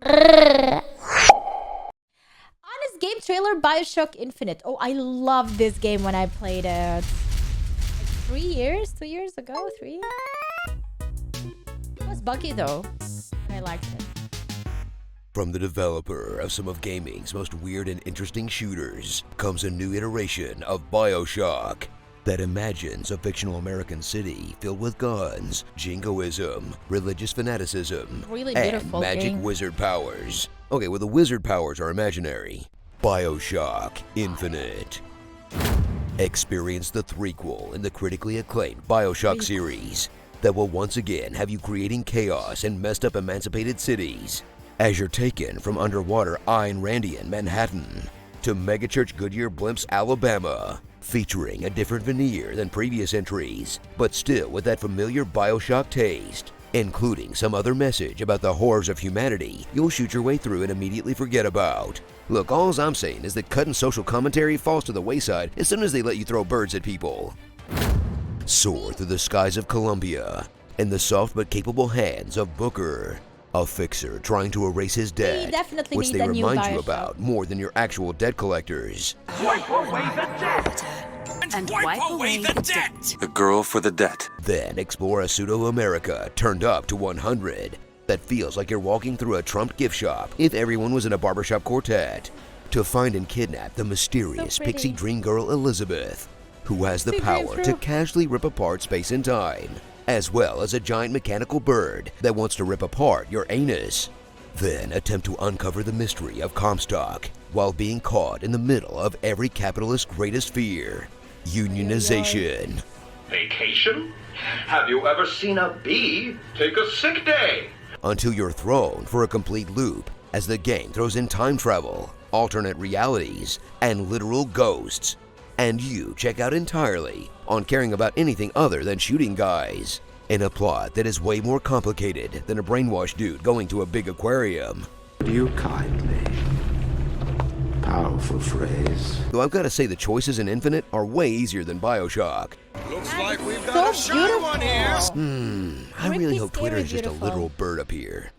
Honest game trailer, BioShock Infinite. Oh, I loved this game when I played it. Like 3 years? 2 years ago? 3 years? It was buggy though. I liked it. From the developer of some of gaming's most weird and interesting shooters comes a new iteration of BioShock that imagines a fictional American city filled with guns, jingoism, religious fanaticism, Really and beautiful magic game. wizard powers. Okay, well, the wizard powers are imaginary. BioShock Infinite. Experience the threequel in the critically acclaimed BioShock series that will once again have you creating chaos in messed up emancipated cities as you're taken from underwater Ayn Randian Manhattan to megachurch Goodyear Blimps, Alabama, featuring a different veneer than previous entries, but still with that familiar BioShock taste, including some other message about the horrors of humanity you'll shoot your way through and immediately forget about. Look, all I'm saying is that cutting social commentary falls to the wayside as soon as they let you throw birds at people. Soar through the skies of Colombia in the soft but capable hands of Booker, a fixer trying to erase his debt, definitely which need they a new remind you BioShock. about more than your actual debt collectors. Wipe away the debt! And wipe away the debt! The girl for the debt. Then explore a pseudo-America turned up to 100 that feels like you're walking through a Trump gift shop if everyone was in a barbershop quartet, to find and kidnap the mysterious pretty. pixie dream girl Elizabeth, who has the Too power to beautiful. casually rip apart space and time, as well as a giant mechanical bird that wants to rip apart your anus. Then attempt to uncover the mystery of Comstock while being caught in the middle of every capitalist's greatest fear, unionization. Vacation? Have you ever seen a bee take a sick day? Until you're thrown for a complete loop as the game throws in time travel, alternate realities, and literal ghosts. And you check out entirely on caring about anything other than shooting guys, in a plot that is way more complicated than a brainwashed dude going to a big aquarium. You kindly. Powerful phrase. Though I've got to say the choices in Infinite are way easier than BioShock. Looks like we've So got a shy beautiful. one here! I really Creepy, hope Twitter scary, is just a beautiful. literal bird up here.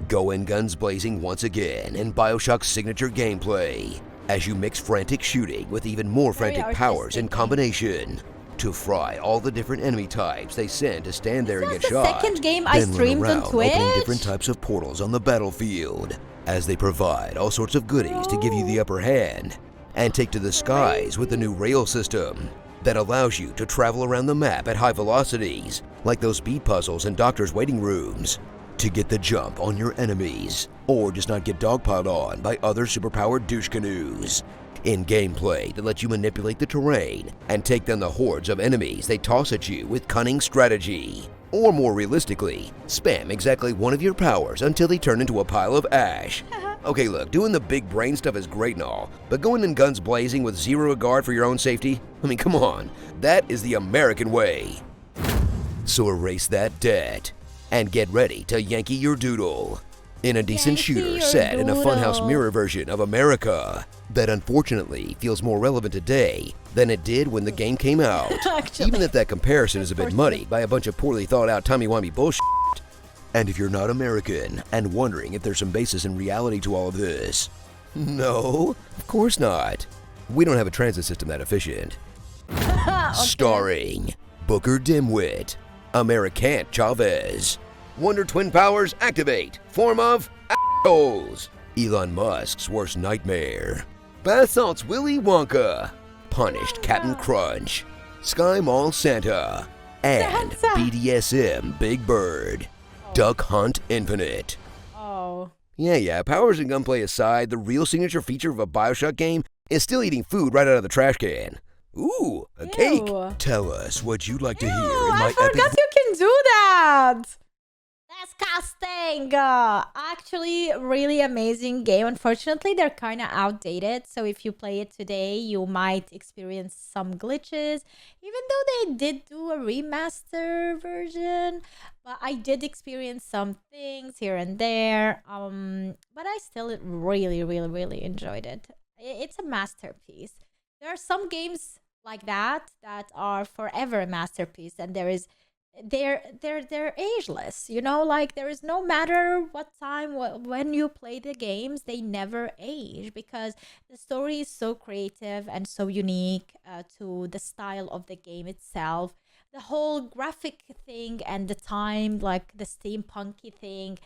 Go in guns blazing once again in BioShock's signature gameplay, as you mix frantic shooting with even more Very frantic powers in artistic. combination to fry all the different enemy types they send to stand there and This get was the shot. second game I Then run streamed on around opening Twitch. different types of portals on the battlefield as they provide all sorts of goodies to give you the upper hand, and take to the skies with the new rail system that allows you to travel around the map at high velocities, like those speed puzzles in doctors' waiting rooms, to get the jump on your enemies, or just not get dogpiled on by other superpowered douche canoes. In gameplay that lets you manipulate the terrain and take down the hordes of enemies they toss at you with cunning strategy. Or more realistically, spam exactly one of your powers until they turn into a pile of ash. Okay, look, doing the big brain stuff is great and all, but going in guns blazing with zero regard for your own safety? I mean, come on, that is the American way. So erase that debt and get ready to Yankee your doodle in a decent Yankee shooter your set in a funhouse doodle. mirror version of America that unfortunately feels more relevant today than it did when the game came out. Actually. Even if that comparison is a bit muddied by a bunch of poorly thought out timey-wimey bullshit. And if you're not American and wondering if there's some basis in reality to all of this, no, of course not. We don't have a transit system that efficient. Starring Booker Dimwit, Americant Chavez, Wonder Twin Powers activate, form of assholes, Elon Musk's worst nightmare, Bath Salt's Willy Wonka, Punished Captain Crunch, Sky Mall Santa, and Santa. BDSM Big Bird, Duck Hunt Infinite. Oh. Yeah, powers and gunplay aside, the real signature feature of a BioShock game is still eating food right out of the trash can. Ooh, a cake. Ew. Tell us what you'd like to hear in Ew, my I forgot epic you can do that. Disgusting. Actually, really amazing game. Unfortunately, they're kind of outdated. So if you play it today, you might experience some glitches. Even though they did do a remaster version, but I did experience some things here and there. But I still really, really, really enjoyed it. It's a masterpiece. There are some games like that that are forever a masterpiece, and there is they're ageless, you know, like there is no matter what time when you play the games, they never age because the story is so creative and so unique to the style of the game itself, the whole graphic thing and the time, like the steampunky thing,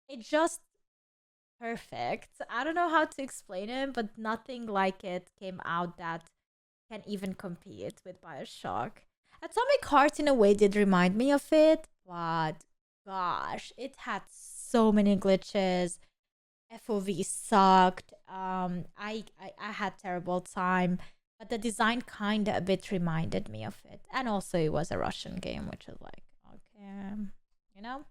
it just perfect. I don't know how to explain it, but nothing like it came out that can even compete with BioShock. Atomic Heart, in a way, did remind me of it, but gosh, it had so many glitches. FOV sucked. I had terrible time, but the design kind of a bit reminded me of it, and also it was a Russian game, which is like okay, you know.